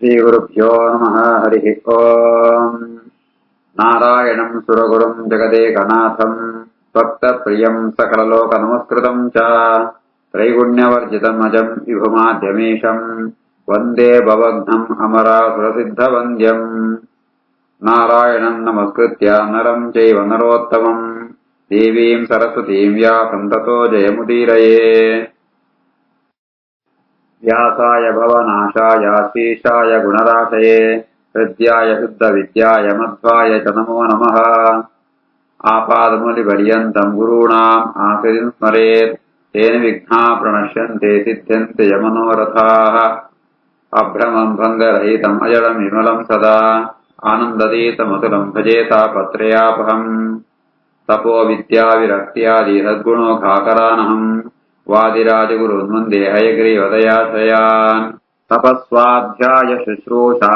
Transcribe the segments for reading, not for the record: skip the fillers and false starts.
श्रीगुरुभ्यो नमः। हरिः ओम्। नारायणम् सुरगुरुम् जगदेकनाथम् भक्तप्रियम् सकललोकनमस्कृतम् च त्रैगुण्यवर्जितम् अजम् विभुमाद्यमीशम् वन्दे भवघ्नम् अमरासुरसिद्धवन्द्यम्। नारायणम् नमस्कृत्य नरम् चैव नरोत्तमम् देवीम् सरस्वतीम् व्यासम् ततो जयमुदीरये। व्यासाय भवनाशाय श्रीशाय गुणराशये हृद्याय शुद्धविद्याय मध्वाय च नमो नमः। आपादमूलिपर्यन्तम् गुरूणाम् आश्रितम् स्मरेत् तेन विघ्नाः प्रणश्यन्ते सिद्ध्यन्ते च मनोरथाः। अभ्रमम् भङ्गरहितम् अजडम् विमलम् सदा आनन्दतीतमतुलम् भजे तापत्रयापहम्। तपो विद्या विरक्त्यादि सद्गुणोघाकरानहम् वादिराजगुरुन् वन्दे हयग्रीवदयाश्रयान्। तपस्वाध्याय शुश्रूषा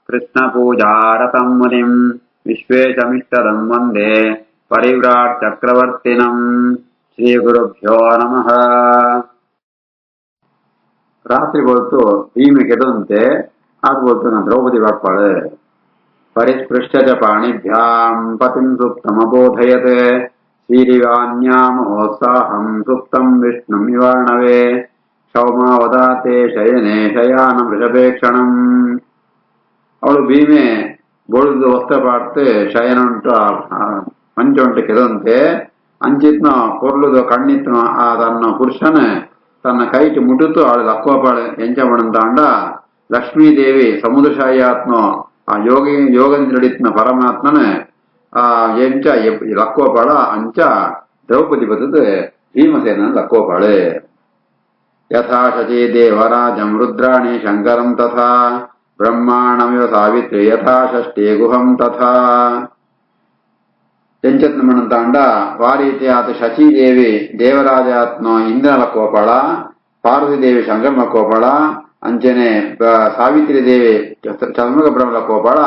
कृष्णपूजारतम् मुनिम् विश्वेशमिष्टदम् वन्दे परिव्राट् चक्रवर्तिनम्। ಶ್ರೀಗುರುಭ್ಯೋ ನಮಃ. ರಾತ್ರಿ ಹೊತ್ತು ಭೀಮೆ ಗೆದಂತೆ ಆಗ್ಬೋತು ನಾ ದ್ರೌಪದಿ ಬಾಕ್ಪಾಳೆ ಪರಿಸ್ಪೃಶ್ಯ ಚ ಪಾಣಿಭ್ಯಾಂ ಪತಿಂ ಸುಪ್ತಮಬೋಧಯತ್ ಶ್ರೀರಿವಾನ್ಯಾಮೋತ್ಸಾಹಂ ಸುಪ್ತಂ ವಿಷ್ಣುಂ ವಿವರ್ಣವೇ ಕ್ಷೌಮಾವದಾತೆ ಶಯನೆ ಶಯಾನ ವೃಷಭೇಕ್ಷಣಂ. ಅವಳು ಭೀಮೆ ಬೊಳುದು ವಸ್ತ್ರ ಪಾಡ್ತೆ ಶಯನುಂಟು ಮಂಚುಂಟು ಕೆದಂತೆ ಅಂಚಿತ್ನ ಕೊರ್ಲುದು ಕಣ್ಣಿತ್ನ ಆ ತನ್ನ ಪುರುಷನ ತನ್ನ ಕೈಟ್ ಮುಟುತ್ತು ಅವಳು ಲಕ್ಕೋಪಾಳೆ ಎಂಚ ಮಣಂತಾಂಡ ಲಕ್ಷ್ಮೀದೇವಿ ಸಮುದ್ರಶಾಯಾತ್ನ ಆ ಯೋಗನಿಂದ ಪರಮಾತ್ಮನ ಆ ಎಂಚ ಲಕ್ಕೋಪಾಳ ಅಂಚ ದ್ರೌಪದಿ ಬದದು ಭೀಮಸೇನ ಲಕ್ಕೋಪಾಳೆ. ಯಥಾ ಶಚಿ ದೇವರಾಜಂ ರುದ್ರಾಣಿ ಶಂಕರಂ ತಥಾ ಬ್ರಹ್ಮಾಣಮಿವ ಸಾವಿತ್ರಿ ಯಥಾ ಷಷ್ಠೇ ಗುಹಂ ತಥಾ. ಎಂಚತ್ನ ಮಣಂತಾಂಡ ವಾರೀತಿ ಆತ ಶಚೀದೇವಿ ದೇವರಾಜಾತ್ನ ಇಂದ್ರನ ಲಕ್ಕೋಪಾಳ, ಪಾರ್ವತಿ ದೇವಿ ಶಂಕರ ಲಕ್ಕೋಪಾಳ, ಅಂಚನೆ ಸಾವಿತ್ರಿ ದೇವಿ ಚರ್ಮಕ ಬ್ರಹ್ಮ ಲಕ್ಕೋಪಾಳ.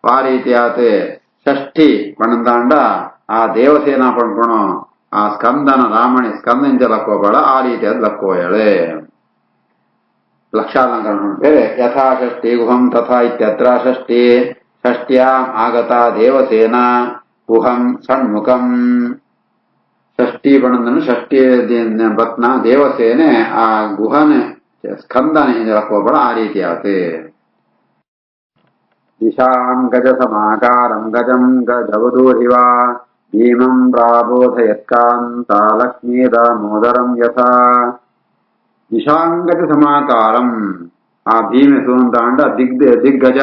ವಾರೀತಿ ಆತ ಷಷ್ಠಿ ಪಣಂತಾಂಡ ಆ ದೇವಸೇನಾ ಪಣ್ಕೊಣೋ ಆ ಸ್ಕಂದನ ರಾಮಣಿ ಸ್ಕಂದಿಂಚ ಲಕ್ಕೋಪಾಳ. ಆ ರೀತಿಯಾದ ಲಕ್ಕೋಯಳೆ ಲಕ್ಷಾಲಂಕರಣ ಬೇರೆ. ಯಥಾ ಷಷ್ಠಿ ಗುಹಂ ತಥಾ ಇತ್ಯತ್ರ ಷಷ್ಠಿ ಷಷ್ಟ್ಯಾಂ ಆಗತಾ ದೇವಸೇನಾ ಗುಹಂ ಷಣ್ಮುಖಂ. ಷಷ್ಠಿ ಪಣಂದನು ಷಷ್ಠಿ ಬತ್ನ ದೇವಸೇನೆ ಆ ಗುಹನ ಸ್ಕಂದನ ಲಕ್ಕೋಪಾಳ. ಆ ರೀತಿಯಾತೆ ದಿಶಾಂ ಗಜ ಸಮಾಕಾರಂ ಗಜಂ ಗಜವಧೂರಿವ ಭೀಮಂ ಪ್ರಾಬೋಧಯತ್ಕಾಂತ ಲಕ್ಷ್ಮೀ ದಾಮೋದರಂ ಯಥಾ. ದಿಶಾಂಗಜ ಸಮಾಕಾರಂ ಆ ಭೀಮೆ ಸೂಂತಾಂಡ ದಿಗ್ಗಜ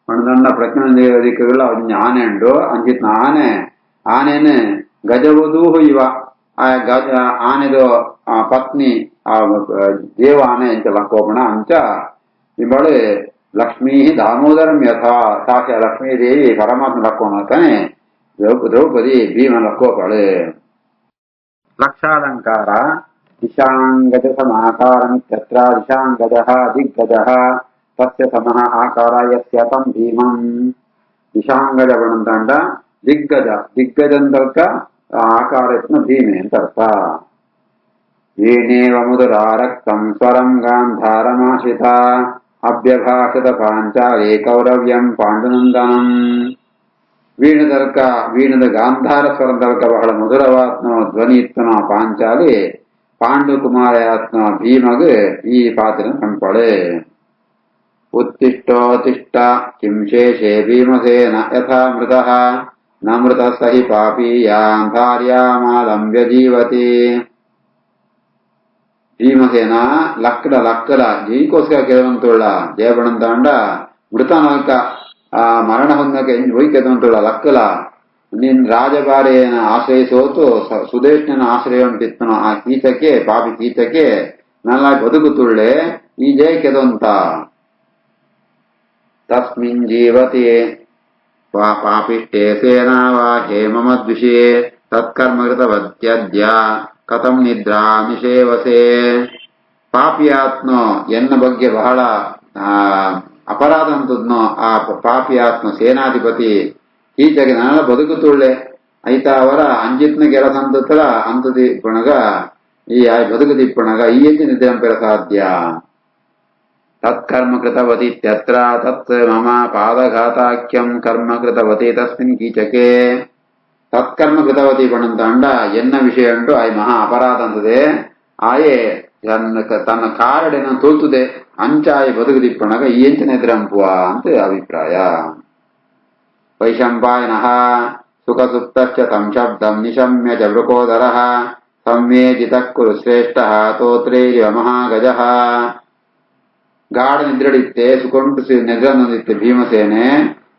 ಮಣದಂಡ ಪ್ರಜ್ಞೆ ದಿಕ್ಕುಗಳ ಆನೆ ಉಂಡು ಅಂಚಿತ್ನ ಆನೆನ ಗಜವಧೂಹು ಇವ ಆ ಗಜ ಆನೆದು ಪತ್ನಿ ಆ ದೇವ ಆನೆ ಅಂಚ ಲಕ್ಕೋಪಣ ಅಂಚ ಇವಳು ಲಕ್ಷ್ಮೀ ದಾಮೋದರಂ ಯಥಾ. ಸಾಕ್ಷ ಲಕ್ಷ್ಮೀದೇವಿ ಪರಮಾತ್ಮ ಲಕ್ಕೋಣತಾನೆ ದ್ರೌಪದಿ ಭೀಮ ಲಕ್ಕೋಪಳೆ. ಲಕ್ಷಾಲಂಕಾರ ದಿಶಾಂಗಜ ಸಮಾಕಾರಮಿತ್ಯತ್ರ ದಿಶಾಂಗಜಃ ದಿಗ್ಗಜಃ ತಸ್ಯ ಸಮಃ ಆಕಾರ ಯಸ್ಯ ತಂ ಭೀಮಂ. ದಿಶಾಂಗಜ ಬಣಂತಾಂಡ ದಿಗ್ಗಜ ದಿಗ್ಗಜಂತರ್ಕ ಆಕಾರ ಯತ್ನ ಭೀಮೆ ಅಂತ ಅರ್ಥ. ಏನೇವ ಮುದುರಾ ರಕ್ತಂ ಸ್ವರಂ ಗಾಂಧಾರಮಾಶ್ರಿತ ಅಭ್ಯಭಾಷಿತ ಪಾಂಚಾಲಿ ಕೌರವ್ಯಂ ಪಾಂಡುನಂದನಂ. ವೀಣದ ಗಾಂಧಾರ ಸ್ವರದರ್ಕ ಬಹಳ ಮಧುರವಾತ್ನ ಧ್ವನಿ ಇತ್ತನ ಪಾಂಚಾಲಿ ಪಾಂಡುಕುಮಾರಯಾತ್ನ ಭೀಮಗ್ ಈ ಪಾತ್ರ ಕಣ್ಪಳೆ. ಉತ್ತಿಷ್ಟೋತ್ತಿಷ್ಟ ಕಿಂ ಶೇಷೇ ಭೀಮಸೇನ ಯಥಾ ಮೃತಃ ನ ಮೃತ ಸಹಿ ಪಾಪೀಯಾಂ ಭಾರ್ಯಾಮಾಲಂಬ್ಯ ಜೀವತಿ. ಭೀಮಸೇನ ಲಕ್ಕಲ ಜೀವಿಗೋಸ್ಕರ ಕೆಲವಂತುಳ್ಳ ಜಯಬಣಂತಾಂಡ ಮೃತನಕ ಆ ಮರಣ ಹೊಂದಕ್ಕೆ ಒಯ್ಕೆದಂತುಳ್ಳ ಲಕ್ಕಲ ನಿನ್ ರಾಜಭಾರಿಯನ ಆಶ್ರಯಿಸೋತು ಸುದೇಶ್ನ ಆಶ್ರಯ ಉಂಟಿತ್ತನೋ ಆ ಕೀಚಕ್ಕೆ ಪಾಪಿ ಕೀಚಕ್ಕೆ ನಲ್ಲ ಬದುಕುತುಳ್ಳೆ ಈ ಜಯ ಕೆದಂತ. ತಸ್ಮಿನ್ ಜೀವತಿ ಪಾಪಿಷ್ಟೇ ಸೇನಾ ವಾ ಹೇಮಮದ್ವಿಷೇ ತತ್ಕರ್ಮಕೃತವತ್ಯದ್ಯ ಕಥಂ ನಿದ್ರಾ ನಿಷೇವಸೆ. ಪಾಪಿಯಾತ್ನೋ ಎನ್ನ ಬಗ್ಗೆ ಬಹಳ ಅಪರಾಧ ಅಂತದ್ನೋ ಆ ಪಾಪಿಯಾತ್ಮ ಸೇನಾಧಿಪತಿ ಈಚೆಗೆ ನಾನ ಬದುಕುತುಳ್ಳೆ ಐತ ಅವರ ಅಂಜಿತ್ನ ಕೆಲಸ ಅಂತತರ ಅಂತದಿ ಪುಣಗ ಈ ಬದುಕುದಿಪ್ಪಣಗ ಈ ಹೆಚ್ಚು ನಿದ್ರೆ ಸಾಧ್ಯ. ತತ್ಕರ್ಮ ಕೃತವತೀತ್ಯತ್ರ ತತ್ ಮಮ ಪಾದಘಾತಾಖ್ಯಂ ಕರ್ಮ ಕೃತವತಿ ತಸ್ಮಿನ್ ಕೀಚಕೆ ತತ್ಕರ್ಮ ಕೃತವತಿ ಪಣಂತಾಂಡ ಎನ್ನ ವಿಷಯ ಉಂಟು ಆಯ್ ಮಹಾ ಅಪರಾಧ ಅಂತದೆ ಆಯೆ ತನ್ನ ಕಾರಡೆನ ತೋಲ್ತುದೆ ಅಂಚಾಯಿ ಬದುಕುದಿಪ್ಪಣಗ ಈ ಎಂಚಿನ ಎದುರಂಪುವ ಅಂತ ಅಭಿಪ್ರಾಯ. ವೈಶಂಪಾಯನಃ ಸುಖಸುಪ್ತಶ್ಚ ತಂ ಶಬ್ದಂ ನಿಶಮ್ಯ ಚ ವೃಕೋದರಃ ಸಂವೇಜಿತಃ ಕುರು ಶ್ರೇಷ್ಠಃ ತೋತ್ರೈರಿವ ಮಹಾಗಜಃ. ಗಾಢ ನಿದ್ರಡಿತ್ತೆ ಸುಕೊಂಟು ನಿದ್ರನೊಂದಿತ್ತೆ ಭೀಮಸೇನೆ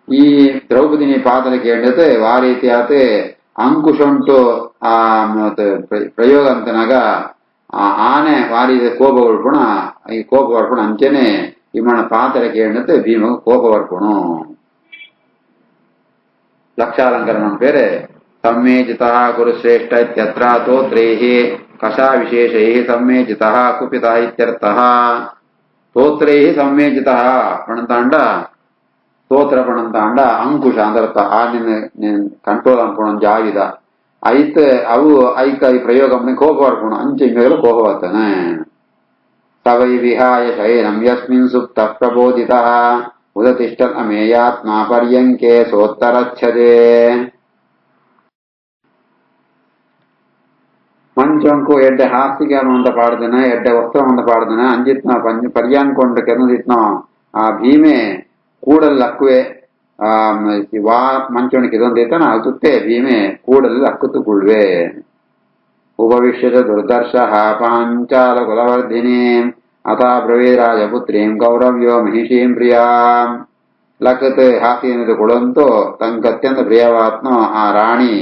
ಈ ದ್ರೌಪದಿನಿ ಪಾತ್ರ ಕೇಂದ್ರತೆ ಆ ರೀತಿಯಾತ ಅಂಕುಶುಂಟು ಆ ಪ್ರಯೋಗ ಅಂತನಾಗ ಆನೆ ವಾರಿದ ಕೋಪ ಹೊಡ್ಪುಣ ಈ ಕೋಪ ಹೊಡ್ಪುಣ ಅಂಚೆನೆ ಇಮ್ಮನ ಪಾತ್ರ ಕೇಂದ್ರತೆ ಭೀಮ ಕೋಪ ಹೊಡ್ಪುಣು. ಲಕ್ಷಾಲಂಕರಣ ಬೇರೆ ಸಂಮೇಜಿತ ಕುರುಶ್ರೇಷ್ಠ ಇತ್ಯತ್ರ ತೋತ್ರೈಃ ಕಷಾ ವಿಶೇಷೈಃ ಸಂಮೇಜಿತ ಕುಪಿತ ಇತ್ಯರ್ಥ. ಸ್ತೋತ್ರೈಃ ಸಂಮೇಜಿತ ಪಣಂತಾಂಡ ಸ್ತೋತ್ರ ಪಣಂತಾಂಡ ಅಂಕುಶ ಅಂದರ್ಥ ಆ ನಿನ್ನ ಕಂಟ್ರೋಲ್ ಅನ್ಪುಣ ಜಾವಿದ ಐತ್ ಅವು ಐಕ ಈ ಪ್ರಯೋಗ ಕೋಪ ಮಾಡ್ಪುಣ ಅಂಚೆ ಮೇಲೆ ಕೋಪ ಬರ್ತಾನೆ. ಸವೈ ವಿಹಾಯ ಶಯನಂ ಯಸ್ಮಿನ್ ಸುಪ್ತ ಪ್ರಬೋಧಿತ ಉದತಿಷ್ಠ ಅಮೇಯಾತ್ಮ ಪರ್ಯಂಕೆ ಸೋತ್ತರಚ್ಛದೆ. ಮಂಚಂಕು ಎಡ್ಡೆ ಹಾಸಿಗೆ ಅನ್ನುವಂತ ಪಾಡ್ದನ ಎಡ್ಡೆ ವಸ್ತ್ರವಂತ ಪಾಡ್ದನ ಅಂಜಿತ್ನ ಪರ್ಯಾಂಕೊಂಡು ಕೆನ್ನದಿತ್ನ ಆ ಭೀಮೆ ಕೂಡಲ್ಲಿ ಅಕ್ಕುವೆ ವಾ ಮಂಚೋಣಿಕೆ ಇದೊಂದೈತನ ಅಗುತ್ತೆ ಭೀಮೆ ಕೂಡಲ್ಲಿ ಅಕ್ಕುತ್ತು ಕುಳ್ವೆ. ಉಪವಿಶ್ಯದ ದುರ್ದರ್ಶ ಪಾಂಚಾಲ ಕುಲವರ್ಧಿನಿ ಅಥ ಬ್ರವೀರಾಜಪುತ್ರೀಂ ಕೌರವ್ಯೋ ಮಹಿಷೀಂ ಪ್ರಿಯಾಂ. ಲಕ್ಕತ್ ಹಾಸಿಗೆ ಕೊಡಂತೋ ತಂಗ ಅತ್ಯಂತ ಪ್ರಿಯವಾತ್ನೋ ಆ ರಾಣಿ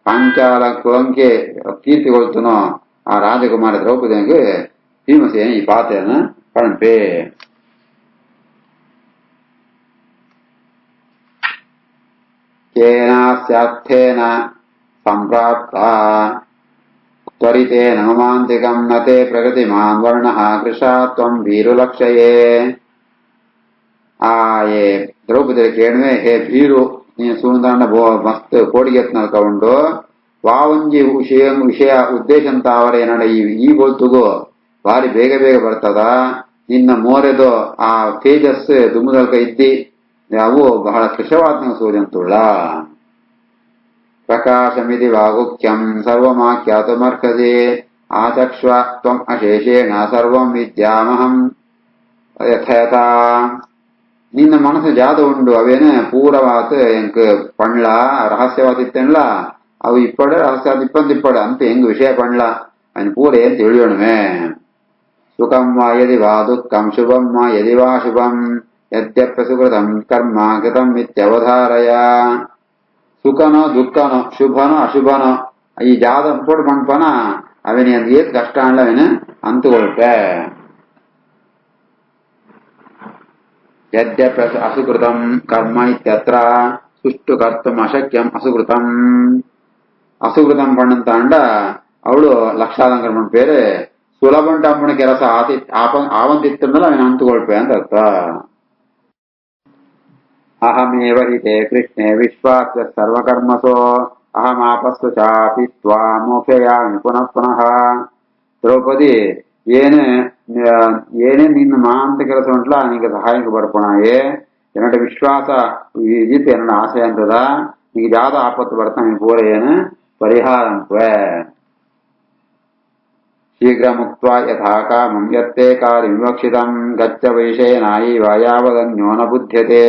ಪಾಂಚಾಲ ಕುಲಂಕೆ ಕೀರ್ತಿಗೊಳ್ತನೋ ಆ ರಾಜಕುಮಾರ ದ್ರೌಪದಿಗೆ ಭೀಮಸೇನ ಈ ಪಾತೆಯನ್ನು ಪಣಪೆ. ಕೇನಾಸ್ಯಾರ್ಥೇನ ಸಂಪ್ರಾಪ್ತ ತ್ವರಿತೇನ ಮಮಾಂತಿಕಂ ನತೆ ಪ್ರಗತಿಮಾನ್ ವರ್ಣಃ ಕೃಶಾ ತ್ವಂ ಭೀರುಲಕ್ಷಯೇ. ಆಯೇ ದ್ರೌಪದಿ ಕೇಳುವೆ ಹೇ ಭೀರು ನೀನು ಸುಂದರನ ಮಸ್ತ್ ಕೋಡಿಗೆತ್ ನಲ್ಕೊಂಡು ವಾವಂಜಿ ವಿಷಯ ಉದ್ದೇಶ ಅಂತ ಅವರೇ ನಡ ಈ ಬೋಲ್ತುಗೋ ಬಾರಿ ಬೇಗ ಬೇಗ ಬರ್ತದ ನಿನ್ನ ಮೋರೆದು ಆ ತೇಜಸ್ ದುಮ್ಮದಲ್ಕ ಇದ್ದಿ ಅವು ಬಹಳ ಕೃಶವಾತ್ಮ ಸೂರ್ಯಂತುಳ್ಳ. ಪ್ರಕಾಶಮಿತಿ ವಾಗುಖ್ಯಂ ಸರ್ವಮಾಖ್ಯಾತುಮರ್ಹಸಿ ಆಚಕ್ಷ್ವ ತ್ವಂ ಅಶೇಷೇಣ ಸರ್ವಂ ವಿದ್ಯಾಮಹಂ ಯಥಯಥಾ. ನಿನ್ನ ಮನಸ್ಸು ಜಾದ ಉಂಡು ಅವೇನ ಪೂರವಾತ ಎಂಕ್ ಪಣ್ಲ ರಹಸ್ಯವಾದಿತ್ತೇನ್ಲ ಅವು ಇಪ್ಪಡೆ ರಹಸ್ಯವಾದ ಇಪ್ಪಂದಿಪ್ಪಡೆ ಅಂತ ಹೆಂಗ್ ವಿಷಯ ಪಣ್ಲ ಅವನ್ ಪೂರ ಏನ್ ತಿಳಿಯೋಣವೆ. ಸುಖಂ ವಾ ಯದಿ ವಾ ದುಃಖಂ ಶುಭಂ ವಾ ಯದಿ ವಾ ಶುಭಂ ಯದ್ಯಪ್ಯ ಸುಕೃತಂ ಕರ್ಮ ಕೃತಂ ಇತ್ಯವಧಾರಯ. ಸುಖನೋ ದುಃಖನೋ ಶುಭನೋ ಅಶುಭನೋ ಈ ಜಾದ ಪೋಡ್ ಪಣ್ಪನ ಅವನ ಏತ್ ಕಷ್ಟ ಅಲ್ಲ ಅವನ ಅಂತುಕೊಳ್ಪೆ. ಯದ್ಯಪ್ಯ ಅಸುಕೃತಂ ಕರ್ಮ ಇತ್ಯತ್ರ ಸುಷ್ಟು ಕರ್ತಂ ಅಶಕ್ಯಂ ಅಸುಕೃತಂ. ಅಸುಕೃತಂ ಪಣ್ಣಂತಾಂಡ ಅವಳು ಲಕ್ಷಾಲಂಕರ ಪೇರೆ ಸುಲಭಂಟ ಅಮ್ಮನ ಕೆಲಸ ಆವಂತಿತ್ತಂದ್ರೆ ಅವನ ಅಂತುಕೊಳ್ಪೆ ಅಂತ ಅರ್ಥ. ಅಹಮೇವ ಹಿತೆ ಕೃಷ್ಣೆ ವಿಶ್ವಾಸ್ಯ ಸರ್ವಕರ್ಮಸೋ ಅಹಮಾಪಸ್ಸು ಚಾಪಿ ತ್ವಾ ಮೋಕ್ಷಯಾಮಿ ಪುನಃ ಪುನಃ. ದ್ರೌಪದಿ ಏನೇ ನಿನ್ನ ಮಾಂತ ಕೆಲಸ ಉಂಟ್ಲ ನಿಂಗೆ ಸಹಾಯಕ್ಕೆ ಬರ್ಪಣಾಯೇ என்னோட ವಿಶ್ವಾಸ ಇದು என்னோட ಆಸೆ ಅಂತದ ನಿಂಗೆ ಯಾವ್ದು ಆಪತ್ತು ಬರ್ತಾನೆ ಪೂರ ಏನು ಪರಿಹಾರ ಅಂತ್ವೆ. ಶೀಘ್ರ ಮುಕ್ತ ಯಥಾ ಕಾಮಂ ಯತ್ತೇ ಕಾರ್ಯ ವಿವಕ್ಷಿತಂ ಗಚ್ಚ ವೈಶೇನಾಯಿ ವಾಯಾವದನ್ಯೋ ನ ಬುದ್ಧ್ಯತೆ.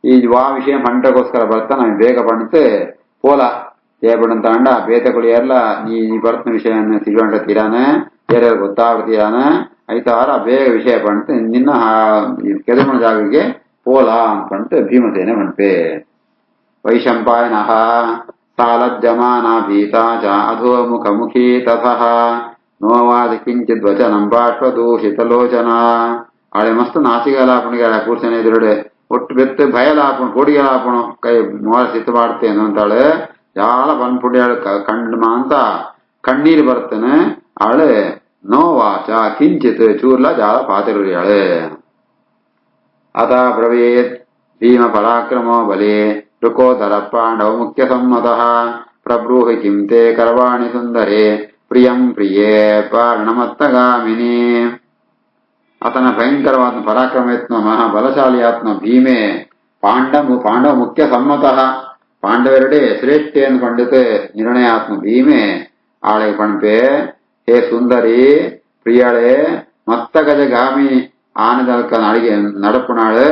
ಈ ವಾ ವಿಷಯ ಪಂಟಗೋಸ್ಕರ ಬರ್ತಾ ನಾವು ಬೇಗ ಪಣ್ತು ಪೋಲ ಏಪಡಂತಾಂಡ ಬೇತಗಳು ಎಲ್ಲ ನೀ ಬರ್ತನ ವಿಷಯ ತಿಳುವಂಟ ತೀರಾನೆ ಬೇರೆ ಗೊತ್ತಾಗ್ತೀರಾನ ಐತಾರ ಬೇಗ ವಿಷಯ ಪಣ್ತು ನಿನ್ನ ಕೆದಮಣ ಜಾಗಿಗೆ ಪೋಲ ಅನ್ಪಂಟು ಭೀಮಸೇನೆ ಪಣ್ಪೆ. ವೈಶಂಪಾಯನಃ ಸಾಲಜ್ಜಮಾನ ಭೀತಾ ಚ ಅಧೋಮುಖ ಮುಖೀ ತಥಃ ನೋವಾದ ಕಿಂಚಿತ್ ವಚನಂ ಬಾಷ್ಪದೂಷಿತಲೋಚನ. ಅವಳೆ ಮಸ್ತ್ ನಾಸಿಗಲಾಪಣಿಗೆ ಕೂರ್ಸನೆ ಎದುರುಡೆ ಒಟ್ಟು ಬೆತ್ತು ಭಯಲಾಪಣ ಕೋಡಿಗೆಲಾಪಣ ಕೈ ಮೋರ ಸಿತ್ತು ಮಾಡ್ತೇನು ಅಂತಾಳೆ. ಜಾಲ ಬಂದ್ಪುಡಿ ಕಂಡ ಅಂತ ಕಣ್ಣೀರು ಬರ್ತೇನೆ ಅವಳೆ ನೋವಾಚ ಕಿಂಚಿತ್ ಚೂರ್ಲ ಜಾಲ ಪಾತಿರುಳಿಯಾಳೆ. ಅಥ ಬ್ರವೀತ್ ಭೀಮ ಪರಾಕ್ರಮೋ ಬಲಿ ಋಕೋದರ ಪಾಂಡವ ಮುಖ್ಯ ಸಮ್ಮತಃ ಪ್ರಬ್ರೂಹಿ ಕಿಂ ತೇ ಕರ್ವಾಣಿ ಸುಂದರೇ ಪ್ರಿಯಂ ಪ್ರಿಯೇ ಪಾರ್ಣಮತ್ತಗಾಮಿನಿ. ಆತನ ಭಯಂಕರವಾದ ಪರಾಕ್ರಮಯತ್ನ ಮಹಾಬಲಶಾಲಿಯಾತ್ಮ ಭೀಮೆ ಪಾಂಡವ ಮುಖ್ಯ ಸಮ್ಮತಃ ಪಾಂಡವരുടെ ಶ್ರೇಷ್ಠ ಎಂದು ಪಂಡಿತ ನಿರ್ಣಯಾತ್ಮ ಭೀಮೆ ಆಳೆ ಪಣಪೆ ಹೇ ಸುಂದರಿ ಪ್ರಿಯಳೆ மத்த கஜகாமி ஆனதற்கு அழகிய நடப்புனாள்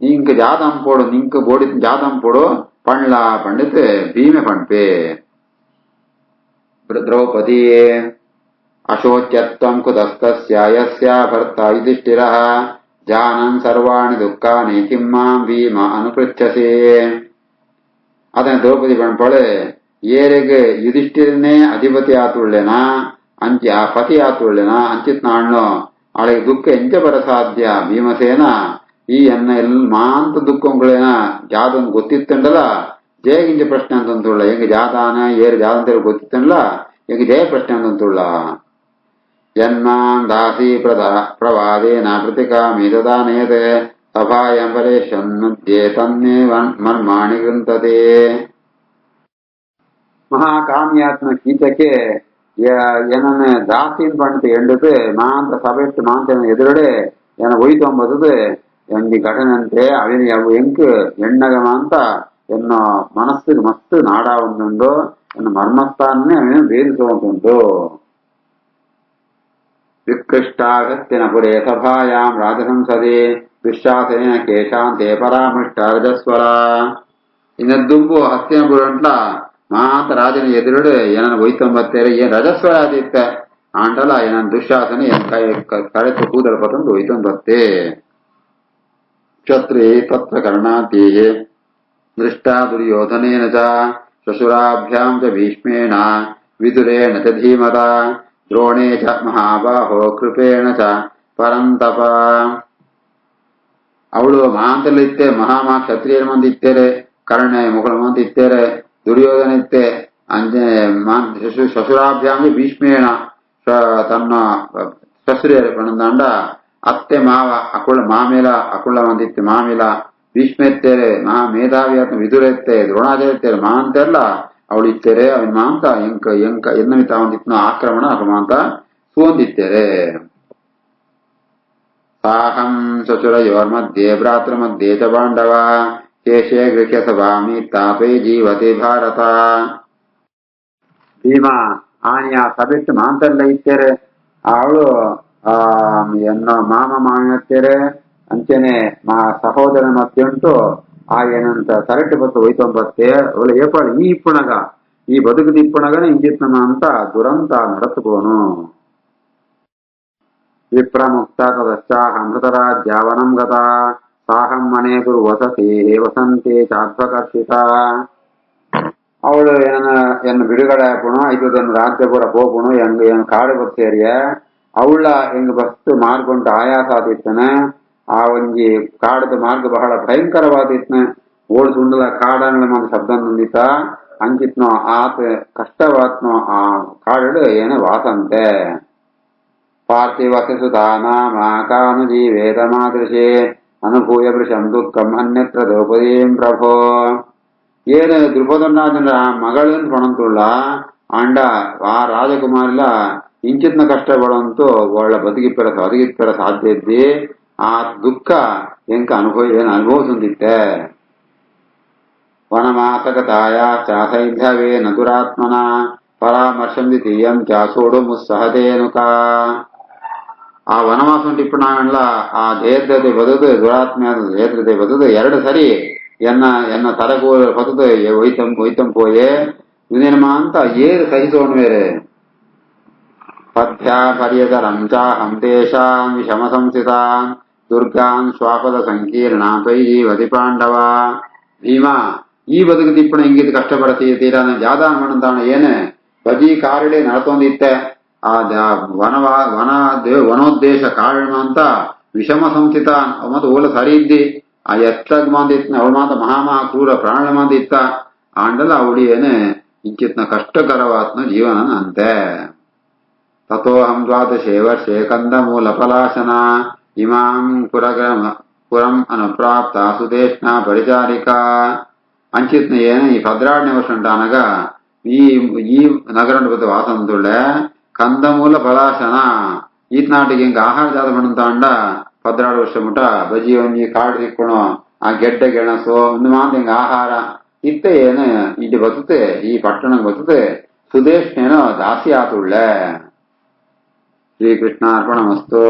நீங்க ஜாதம் போடு நீங்க போடி ஜாதம் போடு பண்ணலா பண்டித்து பீமே பண்பே திரௌபதி அசோச்சத்வம் குதஸ்தஸ்ய யஸ்ய பர்த்தா யுதிஷ்டிரः ஜானன் சர்வாணி துக்கானி கிம் மாம் பீம அனுபிருச்சசே ಅದನ್ನ ದ್ರೌಪದಿ ಪಣ್ಪಳು ಏರೆಗೆ ಯುಧಿಷ್ಠಿರನೇ ಅಧಿಪತಿ ಆತುಳ್ಳೇನಾ ಅಂಚಿ ಆ ಪತಿ ಆತುಳ್ಳೇನಾ ಅಂಚಿತ್ ನಾಣ್ಣು ಅವಳಿಗೆ ದುಃಖ ಎಂಚ ಬರ ಸಾಧ್ಯ ಭೀಮಸೇನ ಈ ಎನ್ನ ಮಾಂತ ದುಃಖಗಳೇನ ಜಾದನ್ ಗೊತ್ತಿತ್ತಂಡಲ್ಲ ಜಯಗಿಂಜ ಪ್ರಶ್ನೆ ಅಂತಂತುಳ್ಳ ಹೆಂಗ ಜಾದಾನ ಏರು ಜಾದಂತ ಗೊತ್ತಿತ್ತಂಡಲ್ಲ ಹೆಂಗ ಜಯ ಪ್ರಶ್ನೆ ಅಂತಂತುಳ್ಳ ಜನ್ಮಾನ್ ಪ್ರವಾದೇನ ಪ್ರತಿಕಾಮಿ ತದಾನೇತ ಸಭಾಯಂ ಪರೇಶನ್ನುದ್ಯೆ ತನ್ನೇ ಮರ್ಮಾಣಿ ಗೃಂಥತೆ ಮಹಾಕಾಮಿಯಾತ್ಮ ಕೀಚಕ್ಕೆ ಏನನ್ನ ದಾಸಿನ್ ಪಂಡಿತ ಎಂಡದು ಮಾಂತ ಸಭೆಟ್ಟು ಮಾಂತ ಎದುರುಡೆ ಏನ ಒಯ್ತು ಅಂಬದು ಎಂದಿ ಘಟನೆ ಅಂತೆ ಅವಿನ ಎಂಕ್ ಎಣ್ಣಗ ಮಾಂತ ಎನ್ನ ಮನಸ್ಸಿಗೆ ಮಸ್ತ್ ನಾಡ ಒಂದುಂಡು ಎನ್ನ ಮರ್ಮಸ್ಥಾನೇ ಅವನ ಭೇದಿಸುವಂತುಂಟು ವಿಕೃಷ್ಟಾಗತ್ಯನ ಪುರೇ ಸಭಾಯಾಂ ರಾಜಸಂಸದೆ ದುಶ್ಶಾಸನೇನ ಕೇಶಾಂತೆ ಪರಾಮೃಷ್ಟ ರಜಸ್ವರ ಇನ್ನ ದುಂಬು ಹಸ್ತಿನಪುರ ಅಂಟ್ಲ ಮಾತ ರಾಜನ ಎದುರುಡು ಏನನ್ನ ಒಯ್ತೊಂಬತ್ತೇರೆ ಏನ್ ರಜಸ್ವರ ಆದಿತ್ತ ಆಂಡಲ ಏನನ್ನ ದುಶ್ಶಾಸನೆ ಕಳೆತು ಕೂದಲು ಪತಂದು ಒಯ್ತೊಂಬತ್ತೆ ಕ್ಷತ್ರಿ ತತ್ರ ಕರ್ಣಾತಿ ದೃಷ್ಟಾ ದುರ್ಯೋಧನೇನ ಚ ಶ್ವಶುರಾಭ್ಯಾಂ ಚ ಭೀಷ್ಮೇಣ ವಿದುರೇಣ ಚ ಧೀಮತ ದ್ರೋಣೇ ಚ ಮಹಾಬಾಹೋ ಕೃಪೇಣ ಚ ಪರಂತಪ ಅವಳು ಮಹಾಂತಲ್ಲಿತ್ತೆ ಕ್ಷತ್ರಿಯರ ಮಂದಿ ಇತ್ತೇರೆ ಕರ್ಣೆ ಮುಗಳ ಮಂದಿ ಇತ್ತೇರೆ ದುರ್ಯೋಧನ ಇತ್ತೆ ಶ್ವಶುರಾಭ್ಯಾಂ ಭೀಷ್ಮೇಣ ತನ್ನ ಶ್ವಶ್ರಿಯರು ಪಣಂದಾಂಡ ಅತ್ತೆ ಮಾವ ಅಕುಳ ಮಾಮೇಲ ಅಕುಳ ಮಂದಿತ್ತೆ ಮಾಮೇಲ ಭೀಷ್ಮ ಎತ್ತೇರೆ ಮಹಾ ಮೇಧಾವಿ ಆತ್ಮ ವಿದುರ ಎತ್ತೆ ದ್ರೋಣಾಚಾರ್ಯ ಎತ್ತೇರೆ ಮಾಂತೆಲ್ಲ ಅವಳು ಇತ್ತೇರೆ ಅವನ ಮಾಂತ ಎಂಕ ಎನ್ನಮಿತ ಒಂದಿತ್ನ ಆಕ್ರಮಣ ಮಾಂತ ಸೋಂದಿತ್ತೇರೆ ಸಾಹಂ ಶ್ವಶುರಯೋರ್ಮಧ್ಯೆ ಭ್ರಾತೃಮಧ್ಯೆ ಚ ಪಾಂಡವ ಶೇಷೇ ಗೃಹ್ಯ ಸಭಾಮಿ ತಾಪೇ ಜೀವತೆ ಭಾರತ ಭೀಮ ಆನೆಯ ಸಭೆಟ್ಟು ಮಾಂತಲ್ಲ ಇತ್ತೇರೆ ಅವಳು ಎನ್ನ ಮಾಮ ಮಾಮಿಯತ್ತೇರೆ ಅಂಚೆನೆ ಸಹೋದರ ಮತ್ತೆ ಉಂಟು ಆ ಏನಂತ ಸರಟ್ಟು ಬತ್ತು ಒಯ್ತೊಂಬತ್ತೆ ಅವಳು ಏಪಾಳು ಈ ಇಪ್ಪುಣಗ ಈ ಬದುಕದ ಇಪ್ಪುಣಗನ ಇಂಜಿತ್ನ ಅಂತ ದುರಂತ ನಡೆಸ್ಕೋನು ವಿಪ್ರಮುಕ್ತ ತದಶ್ಚಾಹಂ ಧೃತರಾಜ್ಯಾವನಂ ಗತ ಸಾಹಂ ಮನೆ ಗುರು ವಸತಿ ವಸಂತೆ ಚಾಧ್ವಕರ್ಷಿತ ಅವಳು ಎನ್ನ ಬಿಡುಗಡೆ ಆಪುಣ ಇದನ್ನು ರಾಜ್ಯಪುರ ಹೋಗುಣು ಹೆಂಗ್ ಕಾಡು ಬತ್ತೇರಿಯ ಅವಳ ಹೆಂಗ್ ಬಸ್ತು ಮಾಡ್ಕೊಂಡು ಆಯಾಸ ಆದಿತ್ತನ ಆ ಒಂಜಿ ಕಾಡದ ಮಾರ್ಗ ಬಹಳ ಭಯಂಕರವಾದಿತ್ನ ಓಡ್ ಸುಂಡಲ ಕಾಡನ್ನ ಮಂದ ಶಬ್ದ ನಂದಿತ ಅಂಚಿತ್ನೋ ಆತ ಕಷ್ಟವಾತ್ನೋ ಆ ಕಾಡು ಏನ ವಾಸಂತೆ ಪಾರ್ಥಿವಸುಧಾ ನಾಮ ಕಾನುಜೀವೇತ ಮಾದೃಶೇ ಅನುಭೂಯ ವೃಷಂ ದುಃಖಂ ಅನ್ಯತ್ರ ದ್ರೌಪದೀಂ ಪ್ರಭೋ ಏನು ದ್ರುಪದನಾಥನ ಮಗಳೇನು ಪಣಂತುಳ್ಳ ಅಂಡ ಆ ರಾಜಕುಮಾರಿಲ ಇಂಚಿತ್ನ ಕಷ್ಟ ಪಡಂತೂ ಒಳ್ಳೆ ಬದುಕಿಪ್ಪರ ಸಾಧ್ಯ ಇದ್ದಿ ಆ ದುಃಖ ಎಂಕ ಅನುಭವಿಸುತ್ತಿತ್ತೆ ವನಮಾಸಗತಾಯ ಚಾಸೈಧ್ಯವೇ ನದುರಾತ್ಮನ ಪರಾಮರ್ಶಂ ದ್ವಿತೀಯಂ ಚಾಸೋಡು ಮುಸ್ಸಹದೇನುಕ ಆ ವನವಾಸ ಉಂಟಿಪ್ಪು ನಾವೆಲ್ಲ ಆ ಜಯದ್ರತೆ ಬದುದು ದುರಾತ್ಮೆಯಾದ ಜಯದ್ರತೆ ಬದುದು ಎರಡು ಸರಿ ಎನ್ನ ತಲೆಗೂ ಬದುದು ಒಯ್ತಂ ಪೋಯೆ ಇದೇನಮ್ಮ ಅಂತ ಏರು ಸಹಿಸೋಣ ಬೇರೆ ಪಥ್ಯ ಪರ್ಯದರಂ ಚಾಹಂ ತೇಷಾಂ ವಿಷಮ ಸಂಸ್ಥಿತಾನ್ ದುರ್ಗಾನ್ ಶ್ವಾಪದ ಸಂಕೀರ್ಣ ತ್ವಯಿ ಜೀವತಿ ಪಾಂಡವ ಭೀಮ ಈ ಬದುಕು ತಿಪ್ಪಣ ಹಿಂಗಿದ್ ಕಷ್ಟಪಡತಿ ತೀರಾ ಜಾದಾ ಮಣ್ಣಂತಾಣ ಏನೇ ಬಜಿ ಕಾರಡೆ ನಡ್ತೊಂದಿತ್ತೆ ಆ ವನೋದ್ದೇಶ ಕಾರಣ ಅಂತ ವಿಷಮ ಸಂಸ್ಥಿತ ಮತ್ತು ಓಲ ಸರಿ ಇದ್ದಿ ಆ ಎತ್ತಗ್ ಮಂದಿತ್ನ ಅವಳು ಮಾತ ಮಹಾಮಹಾ ಕ್ರೂರ ಪ್ರಾಣ ಮಂದಿತ್ತ ಆಂಡಲ ಅವಳಿ ಏನೇ ಇಂಚಿತ್ನ ಕಷ್ಟಕರವಾತ್ನ ಜೀವನ ಅಂತೆ ತಥೋಹಂ ದ್ವಾದಶೇ ವರ್ಷೆ ಕಂದಮೂಲ ಫಲಾಶನ ಇಮಾಂ ಪುರಂ ಅನುಪ್ರಾಪ್ತ ಸುದೇಶ್ನ ಪರಿಚಾರಿಕಾ ಅಂಚಿತ್ನ ಏನ ಈ 14ನೇ ವರ್ಷ ಅಂಟಾನಗ ಈ ನಗರ ವಾಸಂದುಳ್ಳೆ ಕಂದಮೂಲ ಫಲಾಶನ ಈತ್ನಾಟಿಗೆ ಹಿಂಗ ಆಹಾರ ಜಾತ ಮಾಡಂತಾಂಡ 16 ವರ್ಷ ಮುಟ ಬಜಿ ಒಂಜಿ ಕಾಡು ತಿಕ್ಕೊಣೋ ಆ ಗೆಡ್ಡೆ ಗೆಣಸು ಒಂದು ಮಾತ ಹಿಂಗ ಆಹಾರ ಇತ್ತೆ ಏನು ಇಲ್ಲಿ ಬರ್ತದೆ ಈ ಪಟ್ಟಣ ಬರ್ತದೆ ಸುದೇಶ್ನೇನೋ ದಾಸಿ ಆತುಳ್ಳೆ ಶ್ರೀಕೃಷ್ಣ ಅರ್ಪಣಮಸ್ತು.